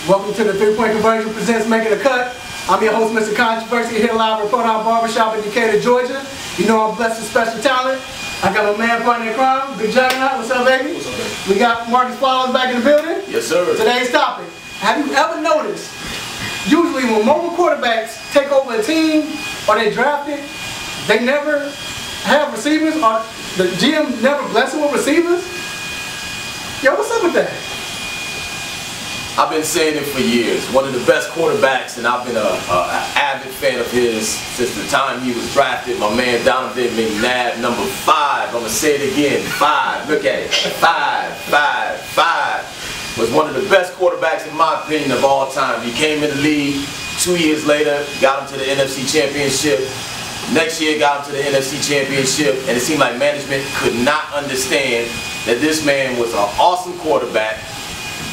Welcome to the 3-Point Conversion presents Making a Cut. I'm your host, Mr. Controversy, here live at Photon Barbershop in Decatur, Georgia. You know I'm blessed with special talent. I got my man partner in crime, Big Juggernaut. What's up, baby? What's up, baby? We got Marcus Flowers back in the building. Yes, sir. Today's topic. Have you ever noticed, usually when mobile quarterbacks take over a team or they drafted, they never have receivers, or the GM never bless them with receivers? Yo, what's up with that? I've been saying it for years. One of the best quarterbacks, and I've been an avid fan of his since the time he was drafted. My man Donovan McNabb, number 5. I'm gonna say it again, 5. Look at it, 5. Was one of the best quarterbacks, in my opinion, of all time. He came in the league 2 years later, got him to the NFC Championship. Next year, got him to the NFC Championship, and it seemed like management could not understand that this man was an awesome quarterback.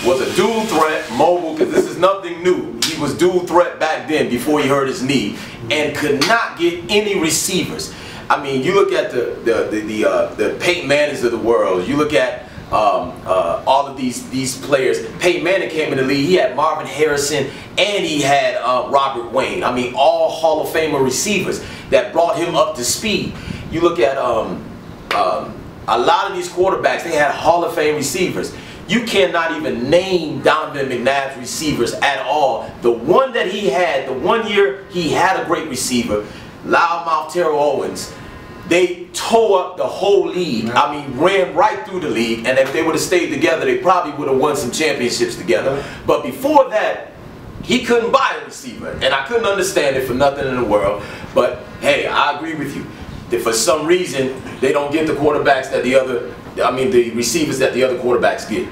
Was a dual threat, mobile, because this is nothing new. He was dual threat back then before he hurt his knee, and could not get any receivers. I mean, you look at the Peyton Mannings of the world. You look at all of these players. Peyton Manning came in the league. He had Marvin Harrison and he had Robert Wayne. I mean, all Hall of Famer receivers that brought him up to speed. You look at a lot of these quarterbacks. They had Hall of Fame receivers. You cannot even name Donovan McNabb's receivers at all. The one that he had, the 1 year he had a great receiver, loudmouth Terrell Owens, they tore up the whole league. I mean, ran right through the league, and if they would have stayed together, they probably would have won some championships together. But before that, he couldn't buy a receiver, and I couldn't understand it for nothing in the world. But hey, I agree with you that for some reason they don't get the quarterbacks that the receivers that the other quarterbacks get.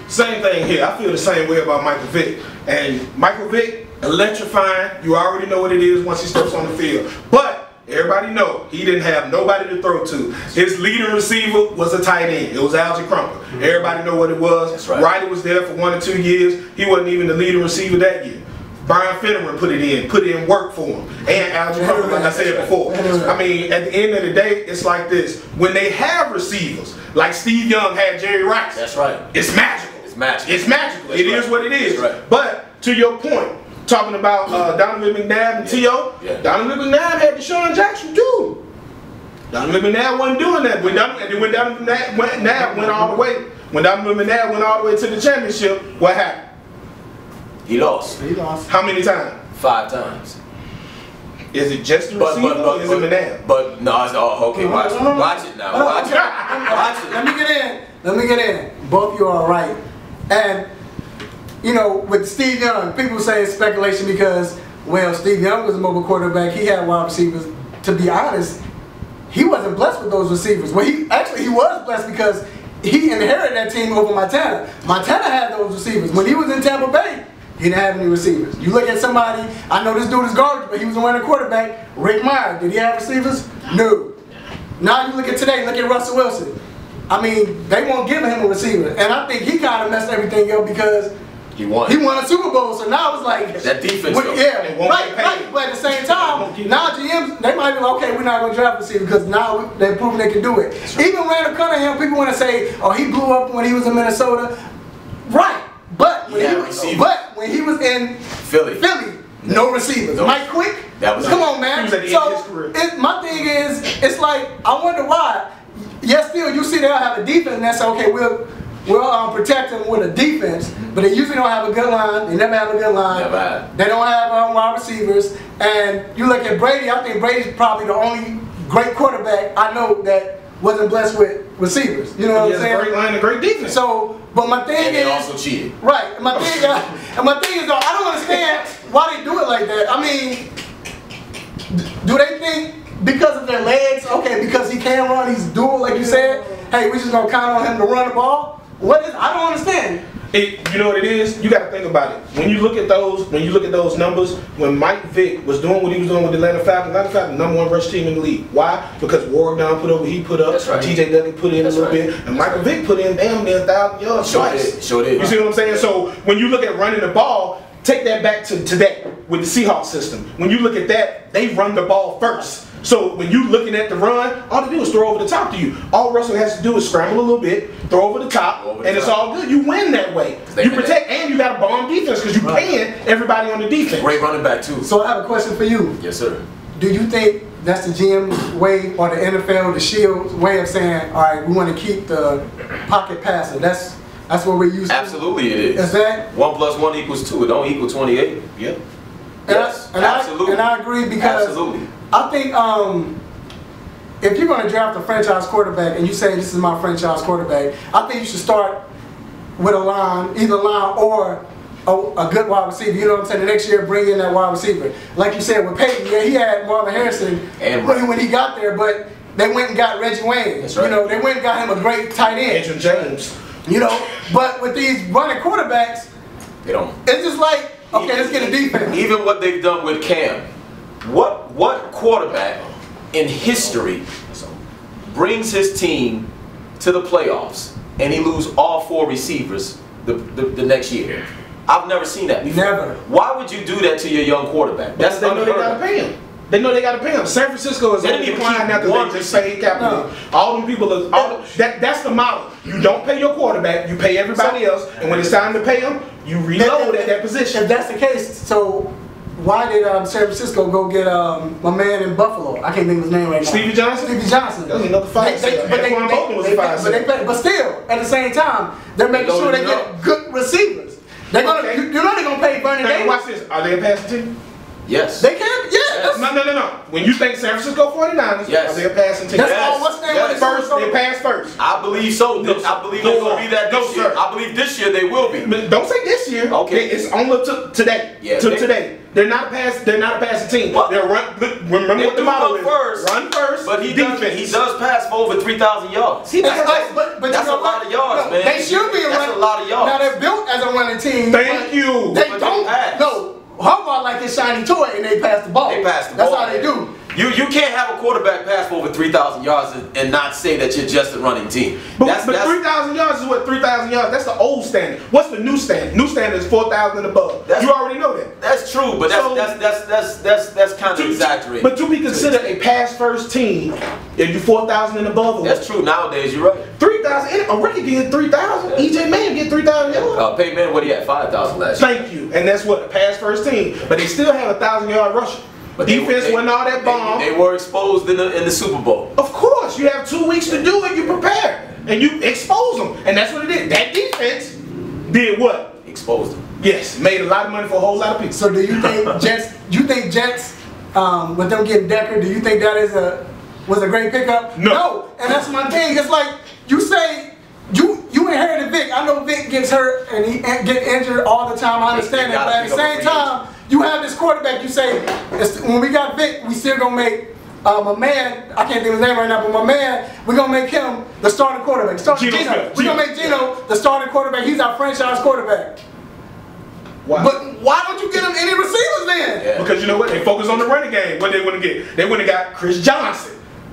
Same thing here. I feel the same way about Michael Vick. And Michael Vick, electrifying. You already know what it is once he steps on the field. But everybody know he didn't have nobody to throw to. His leading receiver was a tight end. It was Algie Crumpler. Everybody know what it was. That's right. Riley was there for 1 or 2 years. He wasn't even the leading receiver that year. Brian Finneran put in work for him. And Algie Crumpler, like I said before. I mean, at the end of the day, it's like this. When they have receivers, like Steve Young had Jerry Rice. That's right. It's magical. It's magical. It's magical. That's It right. is what it is. That's right. But to your point, talking about Donovan McNabb and T.O., Donovan McNabb had Deshaun Jackson too. Donovan McNabb wasn't doing that. When Donovan McNabb went all the way, to the championship, what happened? He lost. He lost. How many times? 5 times. Is it just the receiver or is it McNabb? But no, it's okay. Watch it now. Watch it. Watch it. Let me get in. Both you are right. And you know, with Steve Young, people say it's speculation because, well, Steve Young was a mobile quarterback. He had wide receivers. To be honest, he wasn't blessed with those receivers. Well, he was blessed because he inherited that team over Montana. Montana had those receivers. When he was in Tampa Bay, he didn't have any receivers. You look at somebody, I know this dude is garbage, but he was a winning quarterback. Rick Meyer, did he have receivers? No. Now you look at today, look at Russell Wilson. I mean, they won't give him a receiver. And I think he kind of messed everything up because he won a Super Bowl. So now it's like that defense. Right. But at the same time, now GMs, they might be like, okay, we're not going to draft a receiver because now they've proven they can do it. Right. Even Randall Cunningham, people want to say, oh, he blew up when he was in Minnesota. Right. But when he was in Philly, no receivers. Mike Quick, come on, man. So my thing is, it's like, I wonder why. Yes, still you see they'll have a defense and they say, okay, we'll protect them with a defense, but they usually don't have a good line. They never have a good line. They don't have wide receivers. And you look at Brady, I think Brady's probably the only great quarterback I know that wasn't blessed with receivers. You know what I'm saying? A great line and great defense. So, but my thing and is, they also cheated. Right. And my thing is though, I don't understand why they do it like that. I mean, do they think because of their legs, okay, because he can run, he's dual, like you said, hey, we just gonna count on him to run the ball? What is? I don't understand. You know what it is? You got to think about it. When you look at those numbers, when Mike Vick was doing what he was doing with the Atlanta Falcons, #1 rush team in the league. Why? Because Warrick Dunn put up what he put up. That's right. TJ Dudley put in a little bit, and Michael Vick put in damn near 1,000 yards twice. Sure did. You see what I'm saying? So when you look at running the ball, take that back to today with the Seahawks system. When you look at that, they run the ball first. So when you looking at the run, all they do is throw over the top to you. All Russell has to do is scramble a little bit, throw over the top, and it's all good. You win that way. You protect, and you got a bomb defense because you're paying everybody on the defense. Great running back too. So I have a question for you. Yes, sir. Do you think that's the GM's way or the NFL, the Shield's way of saying, all right, we want to keep the pocket passer? That's what we're used to. Absolutely, it is. Is that 1 + 1 = 2? It don't equal 28. Yep. Yes, absolutely. I agree because absolutely. I think if you're going to draft a franchise quarterback and you say this is my franchise quarterback, I think you should start with a line, either line or a good wide receiver. You know what I'm saying? The next year, bring in that wide receiver. Like you said with Peyton, yeah, he had Marvin Harrison when he got there, but they went and got Reggie Wayne. That's right. You know, they went and got him a great tight end. Andrew James. You know, but with these running quarterbacks, They don't. it's just like, okay, let's get a defense. Even what they've done with Cam, what quarterback in history brings his team to the playoffs and he lose all 4 receivers the next year? I've never seen that before. Never. Why would you do that to your young quarterback? That's they know they gotta pay him. They know they gotta pay him. San Francisco is only declining after they just paid capital. All them people are that's the model. You don't pay your quarterback, you pay everybody else, and when it's time to pay them, you reload at that position. If that's the case, so why did San Francisco go get my man in Buffalo? I can't think of his name right now. Stevie Johnson? Stevie Johnson. That was another 5-7. Antoine Bolton was a 5-7. But still, at the same time, they're making sure they get good receivers. They're gonna, you know they're gonna pay Bernie Davis. Watch this. Are they a passing team? Yes. They can, yeah. No. When you think San Francisco 49ers, yes. Are they a passing team? That's all. What's the name of the first? They pass first. I believe so. I believe they will be that this year. I believe this year they will be. Don't say this year. Okay. It's only to today. Yeah, today. They're not a passing team. What? They're run. Remember what the model is. Run first. But he does pass for over 3,000 yards. But that's a lot of yards, man. They should be That's a lot of yards. Now they're built as a running team. Thank you. They don't pass. No. Harbaugh like his shiny toy and they pass the ball. They pass the ball. That's how they do. You can't have a quarterback pass for over 3,000 yards and not say that you're just a running team. But 3,000 yards is what 3,000 yards. That's the old standard. What's the new standard? New standard is 4,000 and above. You already know that. That's true, but that's kind of exaggerated. But to be considered a pass first team, if you're 4,000 and above, that's true nowadays. You're right. 3,000. A rookie get 3,000. EJ Manuel get 3,000 yards. Peyton Manning, what he had 5,000 last year. Thank you. And that's what a pass first team. But they still have a 1,000-yard rusher. But defense wasn't all that bomb. They were exposed in the Super Bowl. Of course, you have 2 weeks to do it. You prepare and you expose them, and that's what it did. That defense did what? Exposed them. Yes, made a lot of money for a whole lot of people. So do you think Jets? With them getting Decker, do you think that was a great pickup? No. And that's my thing. It's like you say you inherited Vic. I know Vic gets hurt and he get injured all the time. I understand that, but at the same time. You have this quarterback, you say, when we got Vic, we still gonna make my man, I can't think of his name right now, but my man, we're gonna make him the starting quarterback. Geno. We're gonna make Geno the starting quarterback. He's our franchise quarterback. Why? But why don't you get him any receivers then? Yeah. Because you know what? They focus on the running game. What they want to get? They went and got Chris Johnson.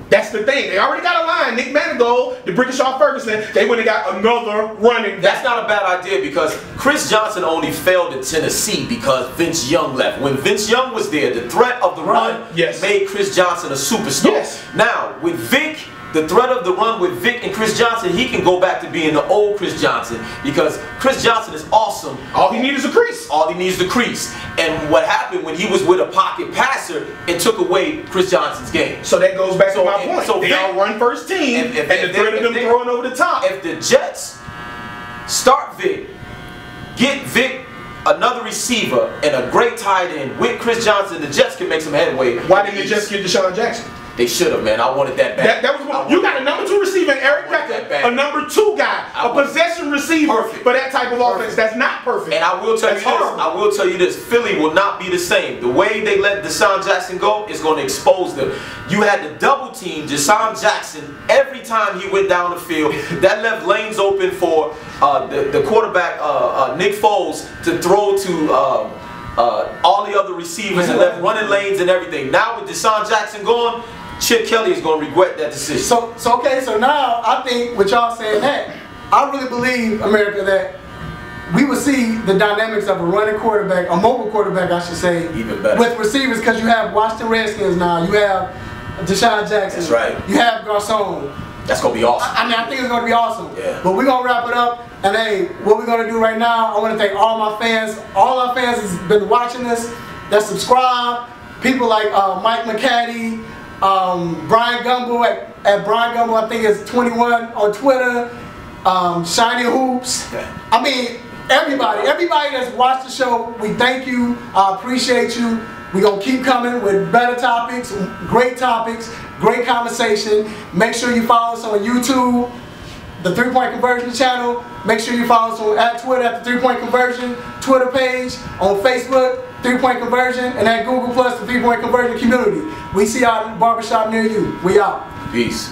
That's the thing. They already got a line. Nick Manigault, the Brickenshaw Ferguson. They went and got another running back. That's not a bad idea because Chris Johnson only failed at Tennessee because Vince Young left. When Vince Young was there, the threat of the run made Chris Johnson a superstar. Yes. Now, with Vic, the threat of the run with Vic and Chris Johnson, he can go back to being the old Chris Johnson because Chris Johnson is awesome. All he needs is a crease. All he needs is the crease. And what happened when he was with a pocket passer, it took away Chris Johnson's game. So that goes back to my point. So they all run first team, and the threat of them throwing over the top. If the Jets start Vic, get Vic another receiver and a great tight end with Chris Johnson, the Jets can make some headway. Why didn't the Jets get Deshaun Jackson? They should have, man. I wanted that back. That was one. You got a number 2 receiver, Eric Decker, a number 2 guy, a possession receiver for that type of offense. That's not perfect. And I will tell you this. I will tell you this. Philly will not be the same. The way they let Deshaun Jackson go is going to expose them. You had to double team Deshaun Jackson every time he went down the field. That left lanes open for the quarterback Nick Foles to throw to all the other receivers and left running lanes and everything. Now with Deshaun Jackson gone, Chip Kelly is going to regret that decision. So now I think with y'all saying that, I really believe, America, that we will see the dynamics of a running quarterback, a mobile quarterback, I should say, even better with receivers, because you have Washington Redskins now, you have Deshaun Jackson, That's right. You have Garcon. That's gonna be awesome. I mean, I think it's gonna be awesome. Yeah. But we're gonna wrap it up, and hey, what we're gonna do right now, I want to thank all my fans. All our fans has been watching this, that subscribe. People like Mike McCaddy, Brian Gumble at Brian Gumble, I think it's 21 on Twitter. Shiny Hoops. I mean, everybody that's watched the show, we thank you. I appreciate you. We're going to keep coming with better topics, great conversation. Make sure you follow us on YouTube, the 3 Point Conversion channel. Make sure you follow us at Twitter at the 3 Point Conversion Twitter page, on Facebook, 3 Point Conversion, and at Google Plus, the 3 Point Conversion community. We see y'all in the barbershop near you. We out. Peace.